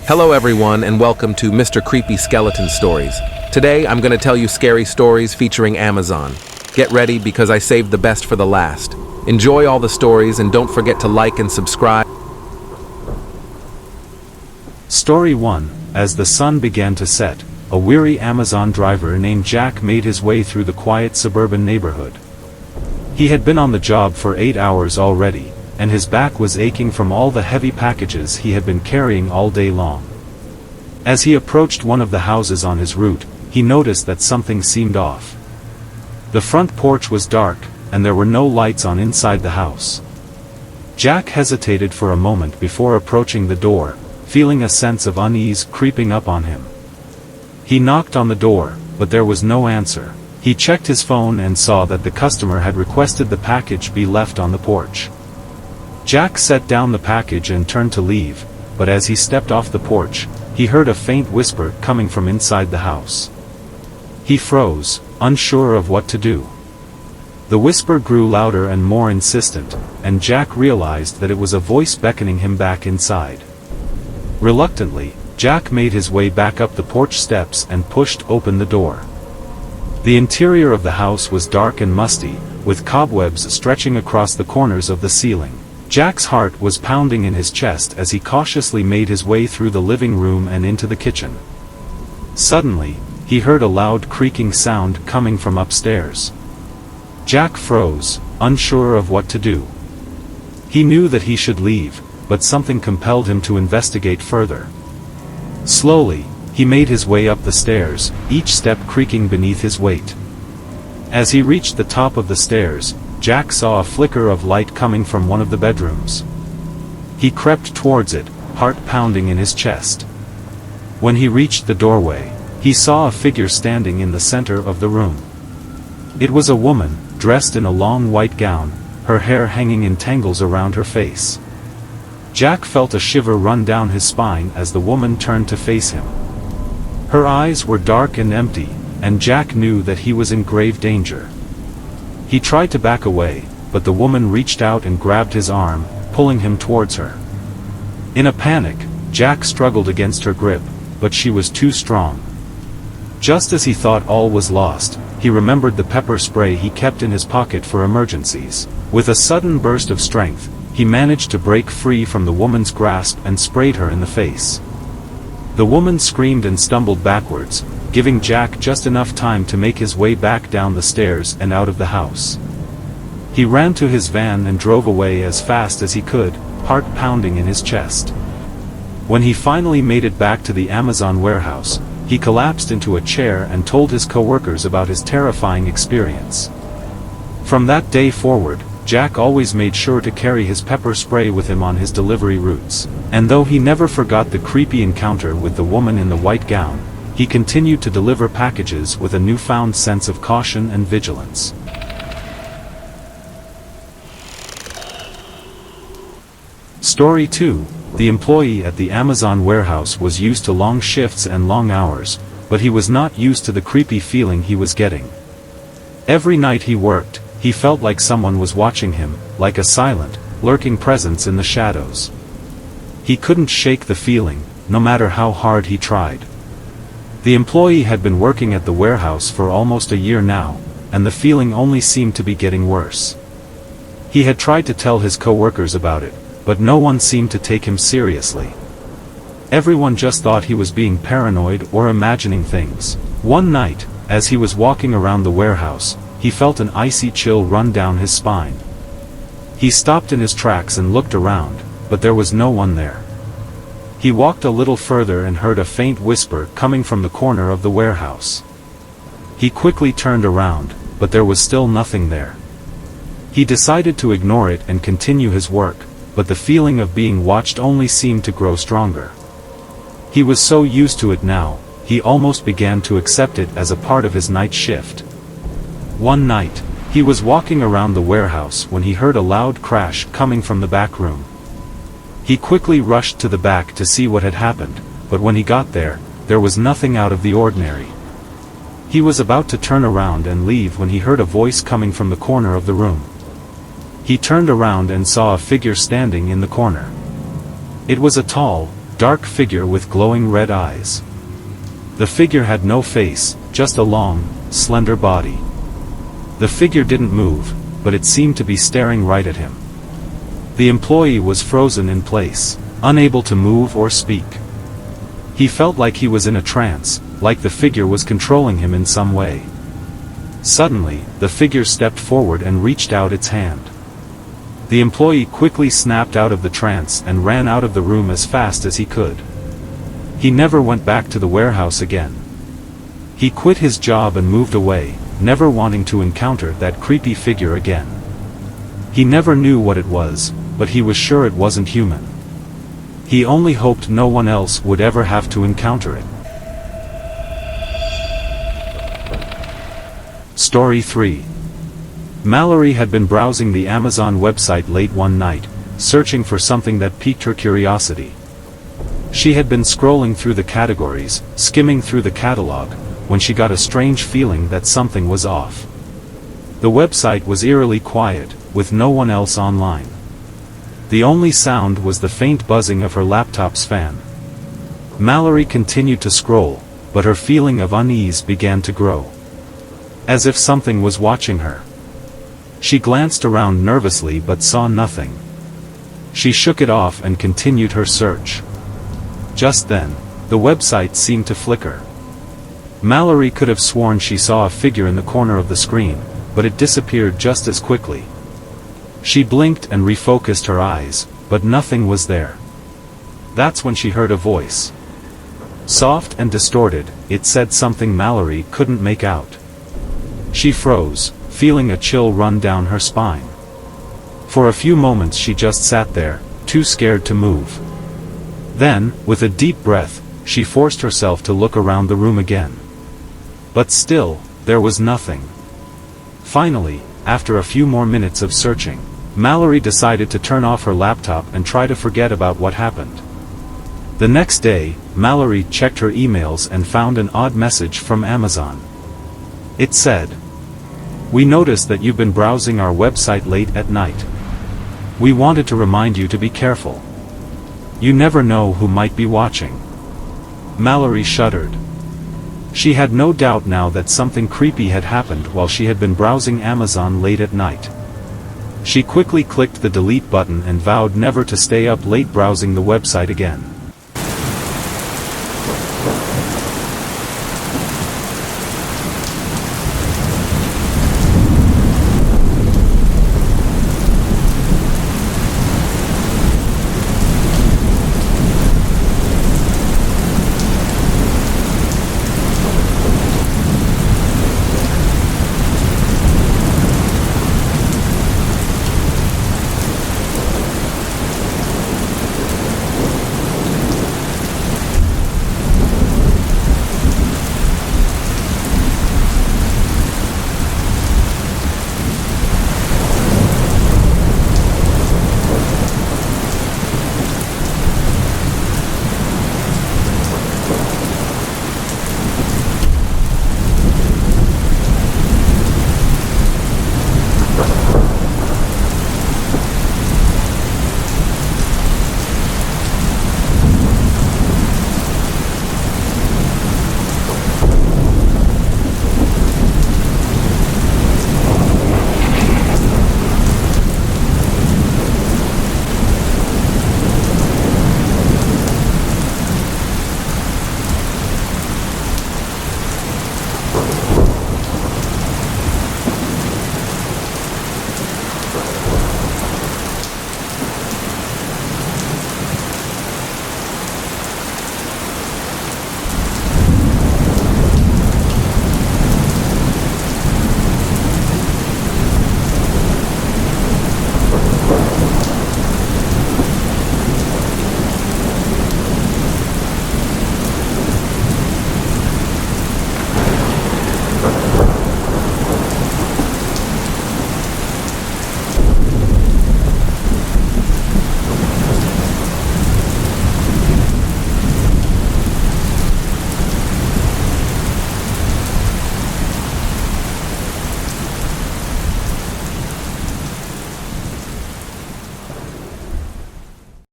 Hello everyone and welcome to Mr. Creepy Skeleton Stories. Today I'm going to tell you scary stories featuring Amazon. Get ready because I saved the best for the last. Enjoy all the stories and don't forget to like and subscribe. Story 1. As the sun began to set, a weary Amazon driver named Jack made his way through the quiet suburban neighborhood. He had been on the job for 8 hours already, and his back was aching from all the heavy packages he had been carrying all day long. As he approached one of the houses on his route, he noticed that something seemed off. The front porch was dark, and there were no lights on inside the house. Jack hesitated for a moment before approaching the door, feeling a sense of unease creeping up on him. He knocked on the door, but there was no answer. He checked his phone and saw that the customer had requested the package be left on the porch. Jack set down the package and turned to leave, but as he stepped off the porch, he heard a faint whisper coming from inside the house. He froze, unsure of what to do. The whisper grew louder and more insistent, and Jack realized that it was a voice beckoning him back inside. Reluctantly, Jack made his way back up the porch steps and pushed open the door. The interior of the house was dark and musty, with cobwebs stretching across the corners of the ceiling. Jack's heart was pounding in his chest as he cautiously made his way through the living room and into the kitchen. Suddenly, he heard a loud creaking sound coming from upstairs. Jack froze, unsure of what to do. He knew that he should leave, but something compelled him to investigate further. Slowly, he made his way up the stairs, each step creaking beneath his weight. As he reached the top of the stairs, Jack saw a flicker of light coming from one of the bedrooms. He crept towards it, heart pounding in his chest. When he reached the doorway, he saw a figure standing in the center of the room. It was a woman, dressed in a long white gown, her hair hanging in tangles around her face. Jack felt a shiver run down his spine as the woman turned to face him. Her eyes were dark and empty, and Jack knew that he was in grave danger. He tried to back away, but the woman reached out and grabbed his arm, pulling him towards her. In a panic, Jack struggled against her grip, but she was too strong. Just as he thought all was lost, he remembered the pepper spray he kept in his pocket for emergencies. With a sudden burst of strength, he managed to break free from the woman's grasp and sprayed her in the face. The woman screamed and stumbled backwards, giving Jack just enough time to make his way back down the stairs and out of the house. He ran to his van and drove away as fast as he could, heart pounding in his chest. When he finally made it back to the Amazon warehouse, he collapsed into a chair and told his coworkers about his terrifying experience. From that day forward, Jack always made sure to carry his pepper spray with him on his delivery routes, and though he never forgot the creepy encounter with the woman in the white gown, he continued to deliver packages with a newfound sense of caution and vigilance. Story 2. The employee at the Amazon warehouse was used to long shifts and long hours, but he was not used to the creepy feeling he was getting. Every night he worked, he felt like someone was watching him, like a silent, lurking presence in the shadows. He couldn't shake the feeling, no matter how hard he tried. The employee had been working at the warehouse for almost a year now, and the feeling only seemed to be getting worse. He had tried to tell his coworkers about it, but no one seemed to take him seriously. Everyone just thought he was being paranoid or imagining things. One night, as he was walking around the warehouse, he felt an icy chill run down his spine. He stopped in his tracks and looked around, but there was no one there. He walked a little further and heard a faint whisper coming from the corner of the warehouse. He quickly turned around, but there was still nothing there. He decided to ignore it and continue his work, but the feeling of being watched only seemed to grow stronger. He was so used to it now, he almost began to accept it as a part of his night shift. One night, he was walking around the warehouse when he heard a loud crash coming from the back room. He quickly rushed to the back to see what had happened, but when he got there, there was nothing out of the ordinary. He was about to turn around and leave when he heard a voice coming from the corner of the room. He turned around and saw a figure standing in the corner. It was a tall, dark figure with glowing red eyes. The figure had no face, just a long, slender body. The figure didn't move, but it seemed to be staring right at him. The employee was frozen in place, unable to move or speak. He felt like he was in a trance, like the figure was controlling him in some way. Suddenly, the figure stepped forward and reached out its hand. The employee quickly snapped out of the trance and ran out of the room as fast as he could. He never went back to the warehouse again. He quit his job and moved away, never wanting to encounter that creepy figure again. He never knew what it was, but he was sure it wasn't human. He only hoped no one else would ever have to encounter it. Story 3. Mallory had been browsing the Amazon website late one night, searching for something that piqued her curiosity. She had been scrolling through the categories, skimming through the catalog, when she got a strange feeling that something was off. The website was eerily quiet, with no one else online. The only sound was the faint buzzing of her laptop's fan. Mallory continued to scroll, but her feeling of unease began to grow. As if something was watching her. She glanced around nervously but saw nothing. She shook it off and continued her search. Just then, the website seemed to flicker. Mallory could have sworn she saw a figure in the corner of the screen, but it disappeared just as quickly. She blinked and refocused her eyes, but nothing was there. That's when she heard a voice. Soft and distorted, it said something Mallory couldn't make out. She froze, feeling a chill run down her spine. For a few moments she just sat there, too scared to move. Then, with a deep breath, she forced herself to look around the room again. But still, there was nothing. Finally, after a few more minutes of searching, Mallory decided to turn off her laptop and try to forget about what happened. The next day, Mallory checked her emails and found an odd message from Amazon. It said, "We noticed that you've been browsing our website late at night. We wanted to remind you to be careful. You never know who might be watching." Mallory shuddered. She had no doubt now that something creepy had happened while she had been browsing Amazon late at night. She quickly clicked the delete button and vowed never to stay up late browsing the website again.